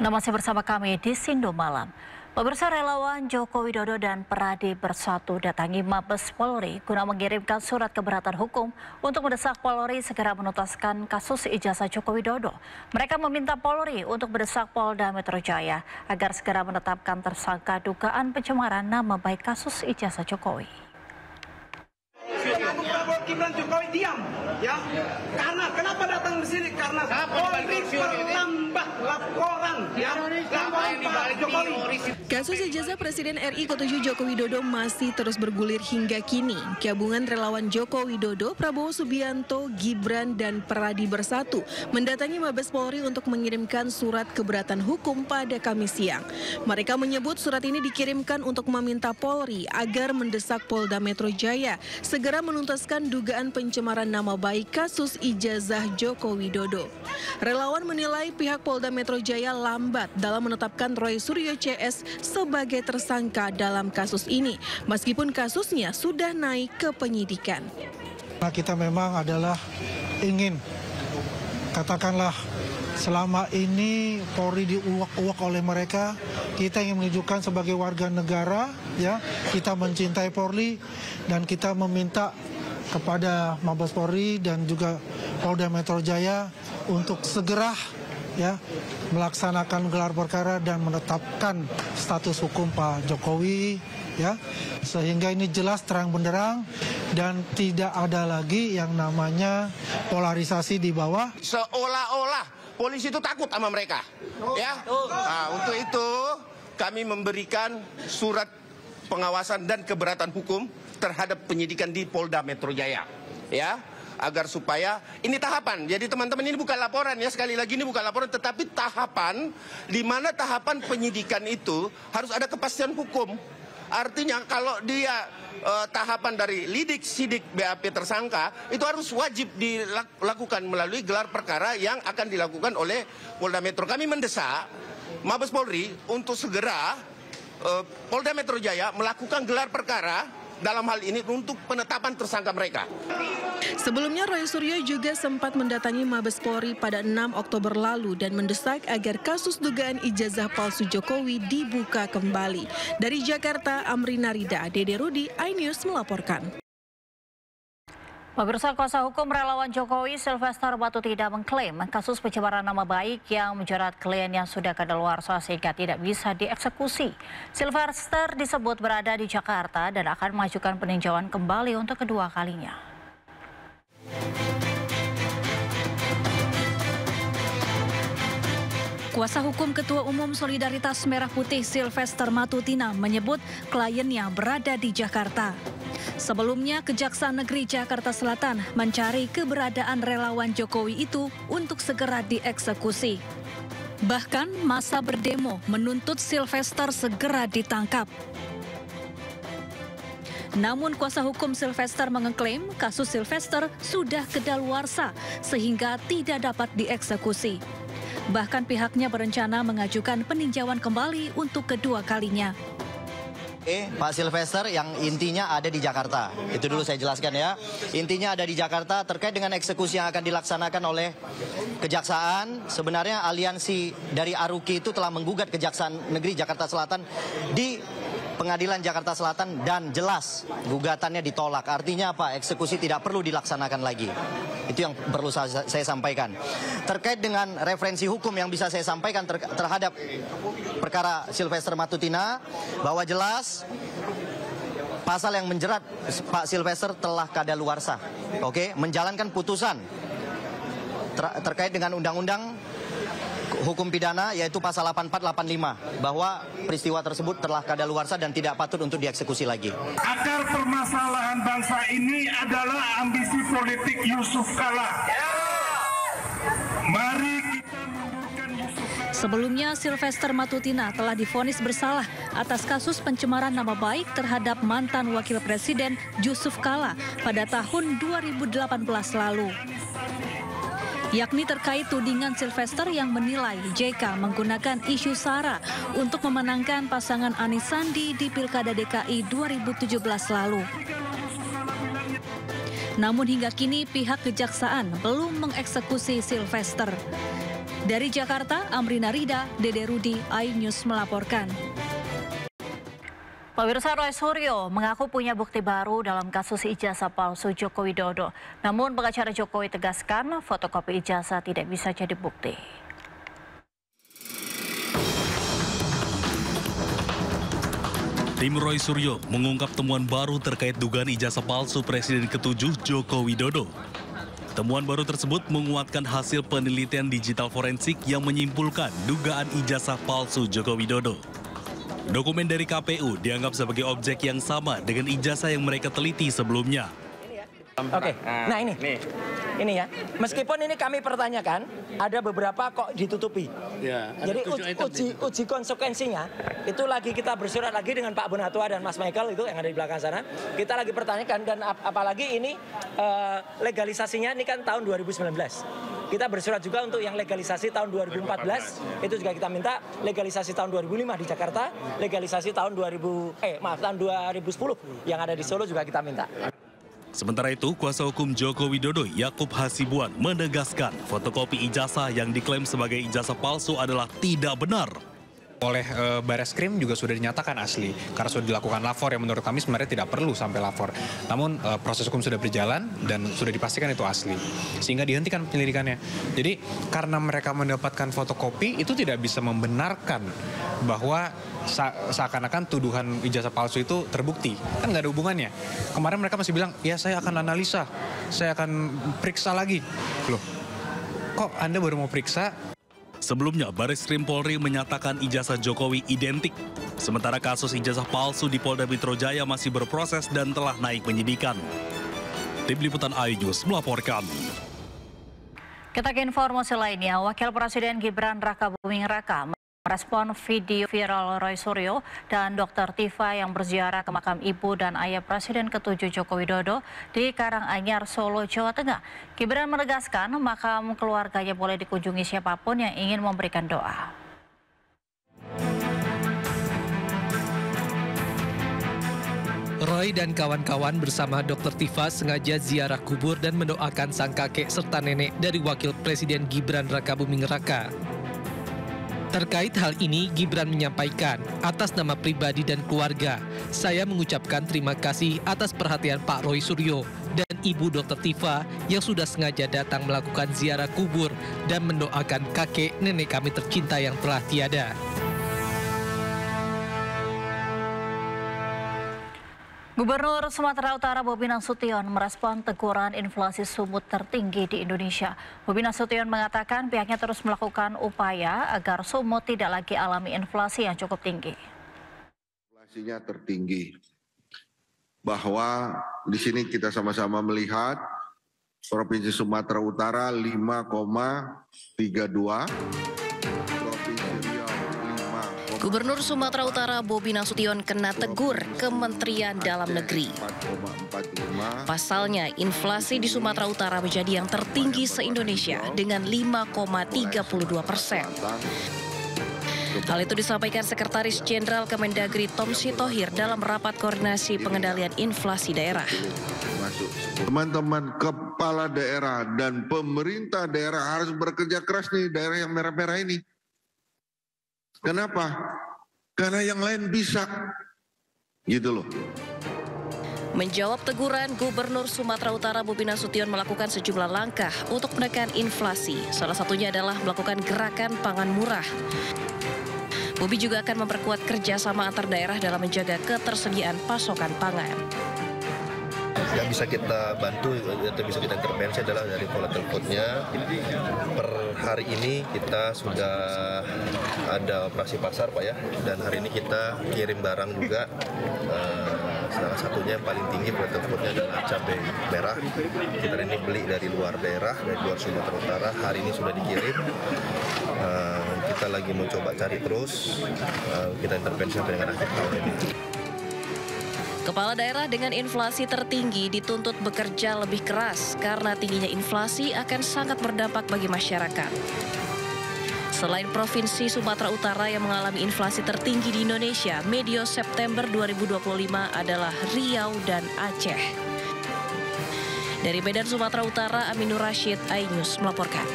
Anda masih bersama kami di Sindo Malam. Pemirsa, relawan Joko Widodo dan Peradi Bersatu datangi Mabes Polri guna mengirimkan surat keberatan hukum untuk mendesak Polri segera menuntaskan kasus ijazah Joko Widodo. Mereka meminta Polri untuk mendesak Polda Metro Jaya agar segera menetapkan tersangka dugaan pencemaran nama baik kasus ijazah Jokowi. Gibran Jokowi diam, ya. Karena kenapa datang di sini? Karena Polri terlambat laporan, ya. Laporan Pak Jokowi. Kasus ijazah Presiden RI ke-7 Joko Widodo masih terus bergulir hingga kini. Gabungan relawan Joko Widodo, Prabowo Subianto, Gibran, dan Peradi Bersatu mendatangi Mabes Polri untuk mengirimkan surat keberatan hukum pada Kamis siang. Mereka menyebut surat ini dikirimkan untuk meminta Polri agar mendesak Polda Metro Jaya segera menuntaskan dugaan pencemaran nama baik kasus ijazah Joko Widodo. Relawan menilai pihak Polda Metro Jaya lambat dalam menetapkan Roy Suryo CS sebagai tersangka dalam kasus ini, meskipun kasusnya sudah naik ke penyidikan. Kita memang adalah ingin, katakanlah, selama ini Polri diuak-uak oleh mereka, kita ingin menunjukkan sebagai warga negara, ya, kita mencintai Polri dan kita meminta kepada Mabes Polri dan juga Polda Metro Jaya untuk segera, ya, melaksanakan gelar perkara dan menetapkan status hukum Pak Jokowi, ya, sehingga ini jelas terang benderang dan tidak ada lagi yang namanya polarisasi di bawah. Seolah-olah polisi itu takut sama mereka, ya. Nah, untuk itu kami memberikan surat pengawasan dan keberatan hukum terhadap penyidikan di Polda Metro Jaya, ya, agar supaya ini tahapan. Jadi teman-teman, ini bukan laporan, ya, sekali lagi ini bukan laporan, tetapi tahapan di mana tahapan penyidikan itu harus ada kepastian hukum. Artinya kalau dia tahapan dari lidik, sidik, BAP tersangka itu harus wajib dilakukan melalui gelar perkara yang akan dilakukan oleh Polda Metro. Kami mendesak Mabes Polri untuk segera Polda Metro Jaya melakukan gelar perkara dalam hal ini untuk penetapan tersangka mereka. Sebelumnya Roy Suryo juga sempat mendatangi Mabes Polri pada 6 Oktober lalu dan mendesak agar kasus dugaan ijazah palsu Jokowi dibuka kembali. Dari Jakarta, Amrina Rida, Dede Rudi, iNews melaporkan. Pemirsa, kuasa hukum relawan Jokowi Sylvester Matutina mengklaim kasus pencemaran nama baik yang menjerat kliennya sudah kadaluarsa sehingga tidak bisa dieksekusi. Sylvester disebut berada di Jakarta dan akan mengajukan peninjauan kembali untuk kedua kalinya. Kuasa hukum Ketua Umum Solidaritas Merah Putih Sylvester Matutina menyebut kliennya berada di Jakarta. Sebelumnya, Kejaksaan Negeri Jakarta Selatan mencari keberadaan relawan Jokowi itu untuk segera dieksekusi. Bahkan massa berdemo menuntut Sylvester segera ditangkap. Namun kuasa hukum Sylvester mengklaim kasus Sylvester sudah kadaluarsa sehingga tidak dapat dieksekusi. Bahkan pihaknya berencana mengajukan peninjauan kembali untuk kedua kalinya. Pak Sylvester yang intinya ada di Jakarta. Itu dulu saya jelaskan, ya. Intinya ada di Jakarta terkait dengan eksekusi yang akan dilaksanakan oleh Kejaksaan. Sebenarnya aliansi dari Aruki itu telah menggugat Kejaksaan Negeri Jakarta Selatan di Pengadilan Jakarta Selatan dan jelas gugatannya ditolak. Artinya apa? Eksekusi tidak perlu dilaksanakan lagi. Itu yang perlu saya sampaikan. Terkait dengan referensi hukum yang bisa saya sampaikan terhadap perkara Sylvester Matutina, bahwa jelas pasal yang menjerat Pak Sylvester telah kadaluarsa. Oke, menjalankan putusan terkait dengan undang-undang hukum pidana, yaitu pasal 8485, bahwa peristiwa tersebut telah kadaluarsa dan tidak patut untuk dieksekusi lagi. Akar permasalahan bangsa ini adalah ambisi politik Yusuf Kala. Mari kita mundurkan Yusuf Kala. Sebelumnya, Sylvester Matutina telah divonis bersalah atas kasus pencemaran nama baik terhadap mantan Wakil Presiden Yusuf Kala pada tahun 2018 lalu. Yakni terkait tudingan Sylvester yang menilai JK menggunakan isu SARA untuk memenangkan pasangan Anies Sandi di Pilkada DKI 2017 lalu. Namun hingga kini pihak kejaksaan belum mengeksekusi Sylvester. Dari Jakarta, Amrina Rida, Dede Rudi, iNews melaporkan. Pemirsa, Roy Suryo mengaku punya bukti baru dalam kasus ijazah palsu Joko Widodo. Namun pengacara Jokowi tegaskan fotokopi ijazah tidak bisa jadi bukti. Tim Roy Suryo mengungkap temuan baru terkait dugaan ijazah palsu Presiden ke-7 Joko Widodo. Temuan baru tersebut menguatkan hasil penelitian digital forensik yang menyimpulkan dugaan ijazah palsu Joko Widodo. Dokumen dari KPU dianggap sebagai objek yang sama dengan ijazah yang mereka teliti sebelumnya. Oke, nah ini ya. Meskipun ini kami pertanyakan, ada beberapa kok ditutupi. Ya, jadi uji konsekuensinya itu lagi kita bersurat lagi dengan Pak Bonatua dan Mas Michael itu yang ada di belakang sana. Kita lagi pertanyakan dan apalagi ini legalisasinya ini kan tahun 2019. Kita bersurat juga untuk yang legalisasi tahun 2014, itu juga kita minta legalisasi tahun 2005 di Jakarta, legalisasi tahun 2010 yang ada di Solo juga kita minta. Sementara itu, kuasa hukum Joko Widodo Yakub Hasibuan menegaskan fotokopi ijazah yang diklaim sebagai ijazah palsu adalah tidak benar. Oleh Bareskrim juga sudah dinyatakan asli karena sudah dilakukan lapor yang menurut kami sebenarnya tidak perlu sampai lapor. Namun proses hukum sudah berjalan dan sudah dipastikan itu asli sehingga dihentikan penyelidikannya. Jadi karena mereka mendapatkan fotokopi itu tidak bisa membenarkan bahwa seakan-akan tuduhan ijazah palsu itu terbukti. Kan nggak ada hubungannya. Kemarin mereka masih bilang, ya saya akan analisa, saya akan periksa lagi. Loh, kok Anda baru mau periksa? Sebelumnya, Bareskrim Polri menyatakan ijazah Jokowi identik. Sementara kasus ijazah palsu di Polda Metro Jaya masih berproses dan telah naik penyidikan. Tim Liputan iNews melaporkan. Kita ke informasi lainnya, Wakil Presiden Gibran Rakabuming Raka merespon video viral Roy Suryo dan Dr. Tifa yang berziarah ke makam ibu dan ayah Presiden ke-7 Joko Widodo di Karanganyar, Solo, Jawa Tengah. Gibran menegaskan makam keluarganya boleh dikunjungi siapapun yang ingin memberikan doa. Roy dan kawan-kawan bersama Dr. Tifa sengaja ziarah kubur dan mendoakan sang kakek serta nenek dari Wakil Presiden Gibran Rakabuming Raka. Terkait hal ini, Gibran menyampaikan, atas nama pribadi dan keluarga, saya mengucapkan terima kasih atas perhatian Pak Roy Suryo dan Ibu Dr. Tifa yang sudah sengaja datang melakukan ziarah kubur dan mendoakan kakek nenek kami tercinta yang telah tiada. Gubernur Sumatera Utara Bobi Nasution merespon teguran inflasi sumut tertinggi di Indonesia. Bobi Nasution mengatakan pihaknya terus melakukan upaya agar sumut tidak lagi alami inflasi yang cukup tinggi. Inflasinya tertinggi. Bahwa di sini kita sama-sama melihat Provinsi Sumatera Utara 5,32. Gubernur Sumatera Utara Bobi Nasution kena tegur Kementerian Dalam Negeri. Pasalnya, inflasi di Sumatera Utara menjadi yang tertinggi se-Indonesia dengan 5,32%. Hal itu disampaikan Sekretaris Jenderal Kemendagri Tom Sitohir dalam rapat koordinasi pengendalian inflasi daerah. Teman-teman kepala daerah dan pemerintah daerah harus bekerja keras nih, daerah yang merah-merah ini. Kenapa? Karena yang lain bisa, gitu loh. Menjawab teguran, Gubernur Sumatera Utara Bobi Nasution melakukan sejumlah langkah untuk menekan inflasi. Salah satunya adalah melakukan gerakan pangan murah. Bobi juga akan memperkuat kerjasama antar daerah dalam menjaga ketersediaan pasokan pangan. Yang bisa kita bantu atau bisa kita intervensi adalah dari pola teleponnya. Per hari ini kita sudah ada operasi pasar, Pak ya, dan hari ini kita kirim barang juga. Salah satunya yang paling tinggi pola teleponnya adalah cabai merah. Kita ini beli dari luar daerah, dari luar Sumatera Utara. Hari ini sudah dikirim. Kita lagi mencoba cari terus. Kita intervensi sampai dengan akhir tahun ini. Kepala daerah dengan inflasi tertinggi dituntut bekerja lebih keras karena tingginya inflasi akan sangat berdampak bagi masyarakat. Selain Provinsi Sumatera Utara yang mengalami inflasi tertinggi di Indonesia, medio September 2025 adalah Riau dan Aceh. Dari Medan, Sumatera Utara, Aminur Rashid, iNews melaporkan.